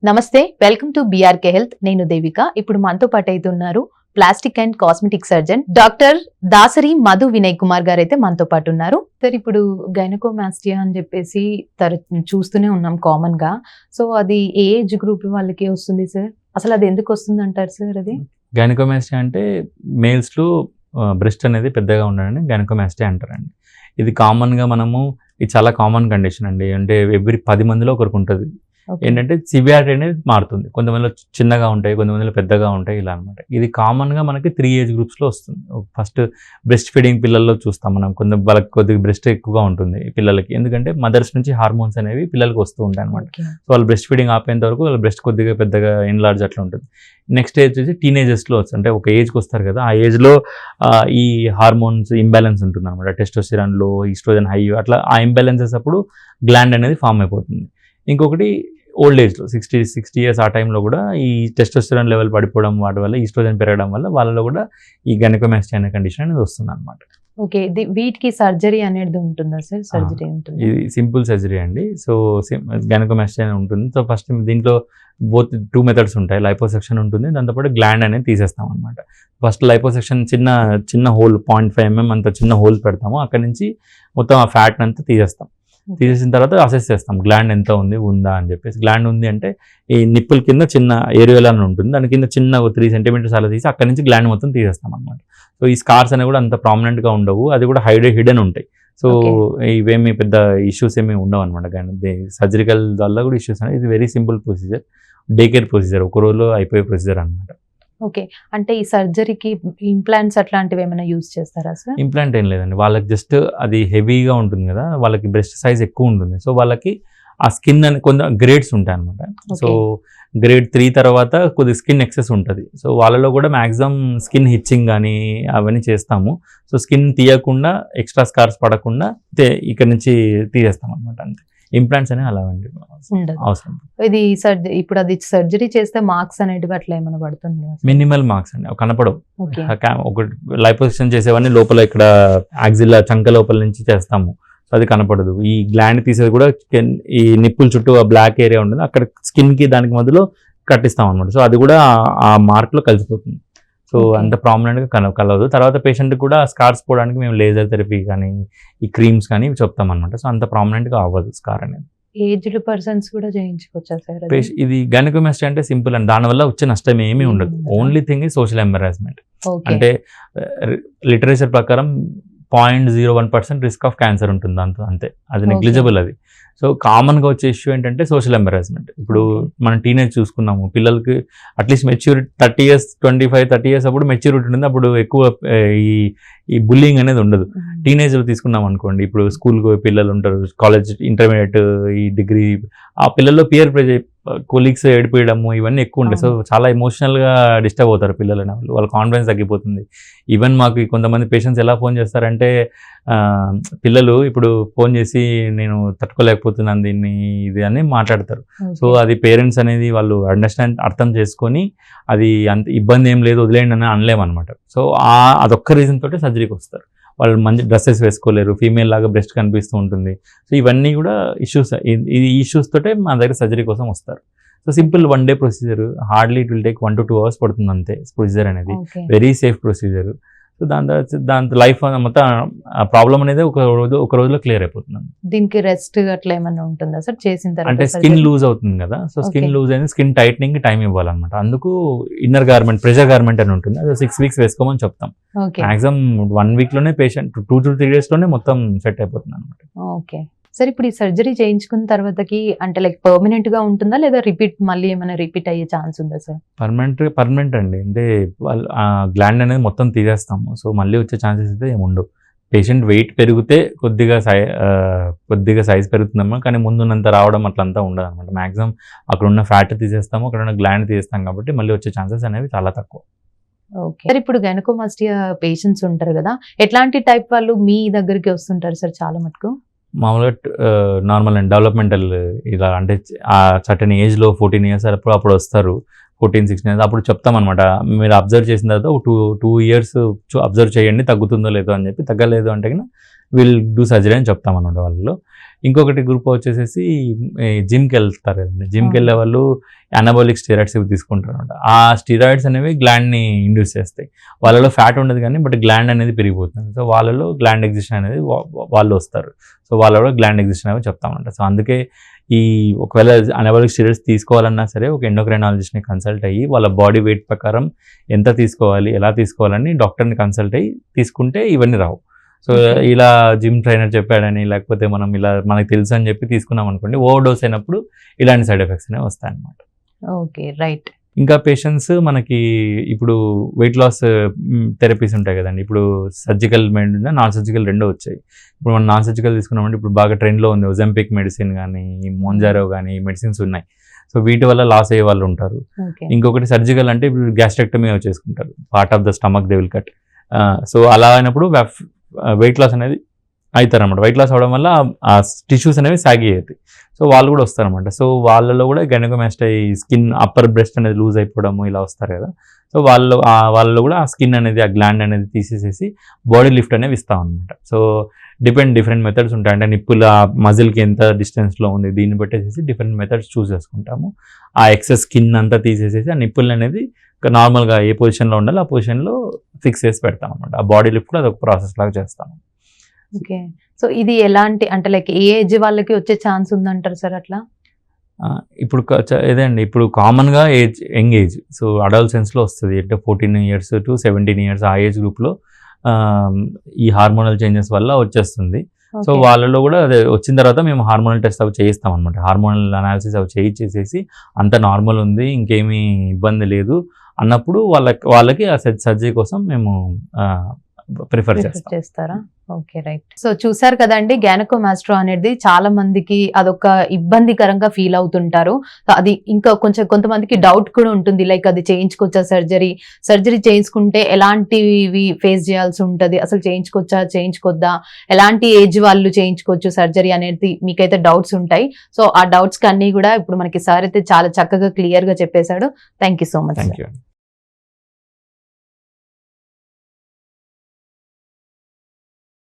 నమస్తే, welcome to BRK health. నేను దేవిక. ఇప్పుడు మనతో పాటు అయితే ఉన్నారు plastic and cosmetic surgeon doctor Dasari Madhu Vinay Kumar గారు అయితే మనతో పాటు ఉన్నారు. సార్, ఇప్పుడు గైనకోమాస్టియా అని చెప్పేసి చూస్తూనే ఉన్నాం కామన్ గా. సో అది ఏ ఏజ్ గ్రూప్ వాళ్ళకి వస్తుంది సార్? అసలు అది ఎందుకు వస్తుంది అంటారు సార్? అది గైనకోమాస్టియా అంటే మేల్స్ లో బ్రెస్ట్ అనేది పెద్దగా ఉండడాన్ని గైనకోమాస్టియా అంటారండి. ఇది కామన్గా ఇది చాలా కామన్ కండిషన్ అండి. అంటే ఎవ్రీ 10 మందిలో ఒకరికి ఉంటుంది. ఏంటంటే సివియారిటీ అనేది మారుతుంది. కొంతమందిలో చిన్నగా ఉంటాయి, కొంతమందిలో పెద్దగా ఉంటాయి, ఇలా అనమాట. ఇది కామన్గా మనకి 3 ఏజ్ గ్రూప్స్లో వస్తుంది. ఫస్ట్ బ్రెస్ట్ ఫీడింగ్ పిల్లల్లో చూస్తాం మనం. వాళ్ళకి కొద్దిగా బ్రెస్ట్ ఎక్కువగా ఉంటుంది పిల్లలకి, ఎందుకంటే మదర్స్ నుంచి హార్మోన్స్ అనేవి పిల్లలకి వస్తూ ఉంటాయి అనమాట. సో వాళ్ళు బ్రెస్ట్ ఫీడింగ్ ఆపేంత వరకు వాళ్ళ బ్రెస్ట్ కొద్దిగా పెద్దగా ఎన్లార్జ్ అట్లా ఉంటుంది. నెక్స్ట్ ఏజ్ వచ్చి టీనేజెస్లో వస్తుంది. అంటే ఒక ఏజ్కి వస్తారు కదా, ఆ ఏజ్లో ఈ హార్మోన్స్ ఇంబ్యాలెన్స్ ఉంటుంది అనమాట. టెస్టోస్టెరాన్ లో, ఈస్ట్రోజన్ హై, అట్లా ఆ ఇంబ్యాలెన్సెస్ అప్పుడు గ్లాండ్ అనేది ఫామ్ అయిపోతుంది. ఇంకొకటి ఓల్డ్ ఏజ్లో 60 ఇయర్స్ ఆ టైంలో కూడా ఈ టెస్టోస్టెరాన్ లెవెల్ పడిపోవడం, వాటి వల్ల ఈస్ట్రోజన్ పెరగడం వల్ల వాళ్ళలో కూడా ఈ గైనకోమాస్టియా అనే కండిషన్ అనేది వస్తుంది అనమాట. ఓకే, వీటికి సర్జరీ అనేది ఉంటుందా సార్? సర్జరీ ఉంటుంది? ఇది సింపుల్ సర్జరీ అండి. సో గైనకోమాస్టియా ఉంటుంది. సో ఫస్ట్ దీంట్లో బోత్ 2 మెథడ్స్ ఉంటాయి. లైపోసెక్షన్ ఉంటుంది, దాంతోపాటు గ్లాండ్ అనేది తీసేస్తాం అనమాట. ఫస్ట్ లైపోసెక్షన్ చిన్న హోల్ 0.5 mm అంత చిన్న హోల్ పెడతాము. అక్కడ నుంచి మొత్తం ఆ ఫ్యాట్ అంతా తీసేస్తాం. తీసేసిన తర్వాత అసెస్ చేస్తాం గ్లాండ్ ఎంత ఉందా అని చెప్పేసి. గ్లాండ్ ఉంది అంటే ఈ నిప్పుల కింద చిన్న ఏరియోలా అని ఉంటుంది, దాని కింద చిన్న 3 centimeters అలా తీసి అక్కడ నుంచి గ్లాండ్ మొత్తం తీసేస్తాం అనమాట. సో ఈ స్కార్స్ అనేవి కూడా అంత ప్రామినెంట్గా ఉండవు, అది కూడా హిడెన్ ఉంటాయి. సో ఇవేమి పెద్ద ఇష్యూస్ ఏమి ఉండవు అనమాట. కానీ సర్జికల్ వల్ల కూడా ఇష్యూస్ అనేది, ఇది very simple procedure, day care procedure, ఒక రోజులో అయిపోయే ప్రొసీజర్ అనమాట. ఓకే, అంటే ఈ సర్జరీకి ఇంప్లాంట్స్ అట్లాంటివి ఏమైనా యూజ్ చేస్తారా సార్? ఇంప్లాంట్ ఏం లేదండి, వాళ్ళకి జస్ట్ అది హెవీగా ఉంటుంది కదా, వాళ్ళకి బ్రెస్ట్ సైజ్ ఎక్కువ ఉంటుంది. సో వాళ్ళకి ఆ స్కిన్ అని కొంత గ్రేడ్స్ ఉంటాయి అనమాట. సో గ్రేడ్ 3 తర్వాత కొద్ది స్కిన్ ఎక్సెస్ ఉంటుంది. సో వాళ్ళలో కూడా మ్యాక్సిమం స్కిన్ హిచ్చింగ్ కానీ అవన్నీ చేస్తాము. సో స్కిన్ తీయకుండా, ఎక్స్ట్రా స్కార్స్ పడకుండా ఇక్కడ నుంచి తీసేస్తాం అనమాట. అంతే. ఇంప్లాంట్స్ అనేవి అలా అవసరం. ఇది ఇప్పుడు అది సర్జరీ చేస్తే మార్క్స్ అనేటివి అట్లా ఏమైనా పడుతుంది? మినిమల్ మార్క్స్ అండి, కనపడవు. ఒక లైపోసెక్షన్ చేసేవన్నీ లోపల ఇక్కడ యాక్సిల్లా చంక లోపల నుంచి చేస్తాము, సో అది కనపడదు. ఈ గ్లాండ్ తీసేది కూడా ఈ నిప్పుల చుట్టూ ఆ బ్లాక్ ఏరియా ఉంటుంది, అక్కడ స్కిన్ కి దానికి మధ్యలో కట్టిస్తాం అనమాట. సో అది కూడా ఆ మార్క్ లో కలిసిపోతుంది. సో అంత ప్రామినెంట్గా కలవదు. తర్వాత పేషెంట్ కూడా స్కార్స్ పోవడానికి మేము లేజర్ థెరపీ కానీ ఈ క్రీమ్స్ కానీ చెప్తాం అనమాట. సో అంత ప్రామినెంట్గా అవ్వదు స్కార్ అనేది. ఏజ్డ్ పర్సన్స్ కూడా చేయించుకోవచ్చా సార్? ఇది గైనకోమాస్టియా అంటే సింపుల్ అండి, దానివల్ల వచ్చే నష్టం ఏమీ ఉండదు. ఓన్లీ థింగ్ ఈ సోషల్ ఎంబరాస్మెంట్. అంటే లిటరేచర్ ప్రకారం 0.01% రిస్క్ ఆఫ్ క్యాన్సర్ ఉంటుంది అంతే, అది నెగ్లిజిబుల్. అది సో కామన్గా వచ్చే ఇష్యూ ఏంటంటే సోషల్ ఎంబరాస్మెంట్. ఇప్పుడు మనం టీనేజ్ చూసుకున్నాము, పిల్లలకి అట్లీస్ట్ మెచ్యూరిటీ 25-30 years అప్పుడు మెచ్యూరిటీ ఉంటుంది, అప్పుడు ఎక్కువ ఈ బుల్లింగ్ అనేది ఉండదు. టీనేజ్లో తీసుకున్నాం అనుకోండి, ఇప్పుడు స్కూల్కి పోయి పిల్లలు ఉంటారు, కాలేజ్, ఇంటర్మీడియట్, ఈ డిగ్రీ, ఆ పిల్లల్లో పియర్ ప్రెజర్, కొలీగ్స్ ఏడిపోయడము ఇవన్నీ ఎక్కువ ఉంటాయి. సో చాలా ఎమోషనల్గా డిస్టర్బ్ అవుతారు పిల్లలు, వాళ్ళ కాన్ఫిడెన్స్ తగ్గిపోతుంది. ఈవెన్ మాకు కొంతమంది పేషెంట్స్ ఎలా ఫోన్ చేస్తారంటే, పిల్లలు ఇప్పుడు ఫోన్ చేసి నేను తట్టుకోలేకపోతున్నాను దీన్ని, ఇది అని మాట్లాడతారు. సో అది పేరెంట్స్ అనేది వాళ్ళు అర్థం చేసుకొని అది అంత ఇబ్బంది ఏం లేదు వదిలేయండి అని అనలేమన్నమాట. సో అదొక్క రీజన్ తోటి సర్జరీకి వస్తారు. వాళ్ళు మంచి డ్రెస్సెస్ వేసుకోలేరు, ఫీమేల్ లాగా బ్రెస్ట్ కనిపిస్తూ ఉంటుంది. సో ఇవన్నీ కూడా ఇష్యూస్, ఈ ఇష్యూస్ తోటే మా దగ్గర సర్జరీ కోసం వస్తారు. So simple 1 day procedure, hardly it will take 1 to 2 hours పడుతుంది అంతే. ప్రొసీజర్ అనేది వెరీ సేఫ్ ప్రొసీజర్. సో దాంతో లైఫ్ మొత్తం ప్రాబ్లం అనేది ఒక రోజులో క్లియర్ అయిపోతుంది. దీనికి రెస్ట్ అట్లా ఏమైనా ఉంటుందా సార్ చేసిన తర్వాత? అంటే స్కిన్ లూజ్ అవుతుంది కదా, సో స్కిన్ లూజ్ అయితే స్కిన్ టైట్నింగ్ టైం ఇవ్వాలన్నమాట. అందుకు ఇన్నర్ గార్మెంట్, ప్రెషర్ గార్మెంట్ అని ఉంటుంది, అది 6 weeks వేసుకోమని చెప్తాం. మాక్సిమం 1 week లోనే పేషెంట్ 2 to 3 days లోనే మొత్తం సెట్ అయిపోతుంది అనమాట. ఓకే సార్, ఇప్పుడు ఈ సర్జరీ చేయించుకున్న తర్వాతకి అంటే లైక్ పర్మనెంట్ గా ఉంటుందా, లేదా మళ్ళీ ఏమైనా రిపీట్ అయ్యే ఛాన్స్ ఉందా సార్? పర్మనెంట్ అండి. అంటే గ్లాండ్ అనేది మొత్తం తీసేస్తాము, సో మళ్ళీ వచ్చే ఛాన్సెస్ అయితే ఏముండవు. పేషెంట్ వెయిట్ పెరిగితే కొద్దిగా సైజ్ పెరుగుతుందమ్మా, కానీ ముందున్నంత రావడం అట్లంతా ఉండదు అనమాట. మాక్సిమం అక్కడ ఉన్న ఫ్యాట్ తీసేస్తాము, అక్కడ ఉన్న గ్లాండ్ తీసేస్తాం, కాబట్టి మళ్ళీ వచ్చే ఛాన్సెస్ అనేవి చాలా తక్కువ. ఓకే సార్, ఇప్పుడు గైనకోమాస్టియా పేషెంట్స్ ఉంటారు కదా, ఎట్లాంటి టైప్ వాళ్ళు మీ దగ్గరికి వస్తుంటారు సార్? చాలా మటుకు మామూలుగా నార్మల్ అండ్ డెవలప్మెంటల్, ఇలా అంటే ఆ సర్టన్ ఏజ్లో 14 years అప్పుడు వస్తారు. 14-16 అప్పుడు చెప్తాం అనమాట. మీరు అబ్జర్వ్ చేసిన తర్వాత ఒక 2 years అబ్జర్వ్ చేయండి తగ్గుతుందో లేదో అని చెప్పి, తగ్గలేదు అంటే కన్నా విల్ డూ సర్జరీ అని చెప్తాం అనమాట వాళ్ళు. ఇంకొకటి గ్రూప్ వచ్చేసేసి జిమ్కి వెళ్తారు కదండి. జిమ్కి వెళ్ళే వాళ్ళు అనబాలిక్ స్టెరాయిడ్స్ తీసుకుంటారు అనమాట. ఆ స్టెరాయిడ్స్ అనేవి గ్లాండ్ని ఇండ్యూస్ చేస్తాయి. వాళ్ళలో ఫ్యాట్ ఉండదు కానీ బట్ గ్లాండ్ అనేది పెరిగిపోతుంది. సో వాళ్ళలో గ్లాండ్ ఎగ్జిషన్ అనేది వాళ్ళు వస్తారు. సో వాళ్ళలో గ్లాండ్ ఎగ్జిషన్ అనేవి చెప్తామంట. సో అందుకే ఈ ఒకవేళ అనబాలిక్ స్టెరాయిడ్స్ తీసుకోవాలన్నా సరే ఒక ఎండోక్రైనాలజిస్ట్ని కన్సల్ట్ అయ్యి వాళ్ళ బాడీ వెయిట్ ప్రకారం ఎంత తీసుకోవాలి, ఎలా తీసుకోవాలని డాక్టర్ని కన్సల్ట్ అయ్యి తీసుకుంటే ఇవన్నీ రావు. సో ఇలా జిమ్ ట్రైనర్ చెప్పాడని లేకపోతే మనం ఇలా మనకు తెలుసు అని చెప్పి తీసుకున్నాం అనుకోండి, ఓవర్ డోస్ అయినప్పుడు ఇలాంటి సైడ్ ఎఫెక్ట్స్ అనేవి వస్తాయి అన్నమాట. Okay, right. ఇంకా పేషెంట్స్ మనకి ఇప్పుడు వెయిట్ లాస్ థెరపీస్ ఉంటాయి కదండి. ఇప్పుడు సర్జికల్ నాన్ సర్జికల్ రెండో వచ్చాయి. ఇప్పుడు మనం నాన్ సర్జికల్ తీసుకున్నామంటే ఇప్పుడు బాగా ట్రెండ్లో ఉంది ఒజెంపిక్ మెడిసిన్ కానీ మోంజారో కానీ మెడిసిన్స్ ఉన్నాయి. సో వీటి వల్ల లాస్ అయ్యే వాళ్ళు ఉంటారు. ఇంకొకటి సర్జికల్ అంటే ఇప్పుడు గ్యాస్ట్రెక్టమీ చేసుకుంటారు, part of the stomach they will cut. So అలా అయినప్పుడు వెయిట్ లాస్ అనేది అవుతారన్నమాట. వెయిట్ లాస్ అవడం వల్ల ఆ టిష్యూస్ అనేవి సాగి అవుతాయి. సో వాళ్ళు కూడా వస్తారన్నమాట. సో వాళ్ళలో కూడా గైనకోమాస్టియా స్కిన్ అప్పర్ బ్రెస్ట్ అనేది లూజ్ అయిపోవడము ఇలా వస్తారు కదా. సో వాళ్ళలో కూడా ఆ స్కిన్ అనేది ఆ గ్లాండ్ అనేది తీసేసేసి బాడీ లిఫ్ట్ అనేవి ఇస్తాం అనమాట. సో డిఫరెంట్ మెథడ్స్ ఉంటాయి. అంటే నిప్పుల మజిల్కి ఎంత డిస్టెన్స్లో ఉంది దీన్ని పెట్టేసేసి డిఫరెంట్ మెథడ్స్ చూస్ చేసుకుంటాము. ఆ ఎక్సెస్ స్కిన్ అంతా తీసేసేసి ఆ నిప్పులు అనేది నార్మల్గా ఏ పొజిషన్లో ఉండాలో ఆ పొజిషన్లో ఫిక్స్ చేసి పెడతాం అనమాట. ఆ బాడీ లిఫ్ట్ కూడా అదొక ప్రాసెస్ లాగా చేస్తాము. ఓకే. సో ఇది ఎలాంటి అంటే లైక్ ఏ ఏజ్ వాళ్ళకి వచ్చే ఛాన్స్ ఉందంటారు సార్ అట్లా? ఇప్పుడు ఇదండి ఇప్పుడు కామన్గా యంగ్ ఏజ్, సో అడల్సెన్స్లో వస్తుంది. అంటే 14 years to 17 years ఆ ఏజ్ గ్రూప్లో ఈ హార్మోనల్ చేంజెస్ వల్ల వచ్చేస్తుంది. సో వాళ్ళలో కూడా అదే వచ్చిన తర్వాత మేము హార్మోనల్ టెస్ట్ అవి చేయిస్తాం అనమాట. హార్మోనల్ అనాలిసిస్ అవి చేయించేసేసి అంత నార్మల్ ఉంది ఇంకేమీ ఇబ్బంది లేదు అన్నప్పుడు వాళ్ళకి ఆ సర్జరీ కోసం మేము ప్రిఫర్ చేస్తారా? Okay, right. సో చూసారు కదండి, గైనకోమాస్ట్రియా అనేది చాలా మందికి అదొక ఇబ్బందికరంగా ఫీల్ అవుతుంటారు. అది ఇంకా కొంతమందికి డౌట్ కూడా ఉంటుంది, లైక్ అది చేయించుకోవచ్చా సర్జరీ చేయించుకుంటే ఎలాంటివి ఫేస్ చేయాల్సి ఉంటుంది, అసలు చేయించుకోవద్దా, ఎలాంటి ఏజ్ వాళ్ళు చేయించుకోవచ్చు సర్జరీ అనేది మీకైతే డౌట్స్ ఉంటాయి. సో ఆ డౌట్స్ అన్ని కూడా ఇప్పుడు మనకి సార్ అయితే చాలా చక్కగా క్లియర్ గా చెప్పేశాడు. Thank you so much.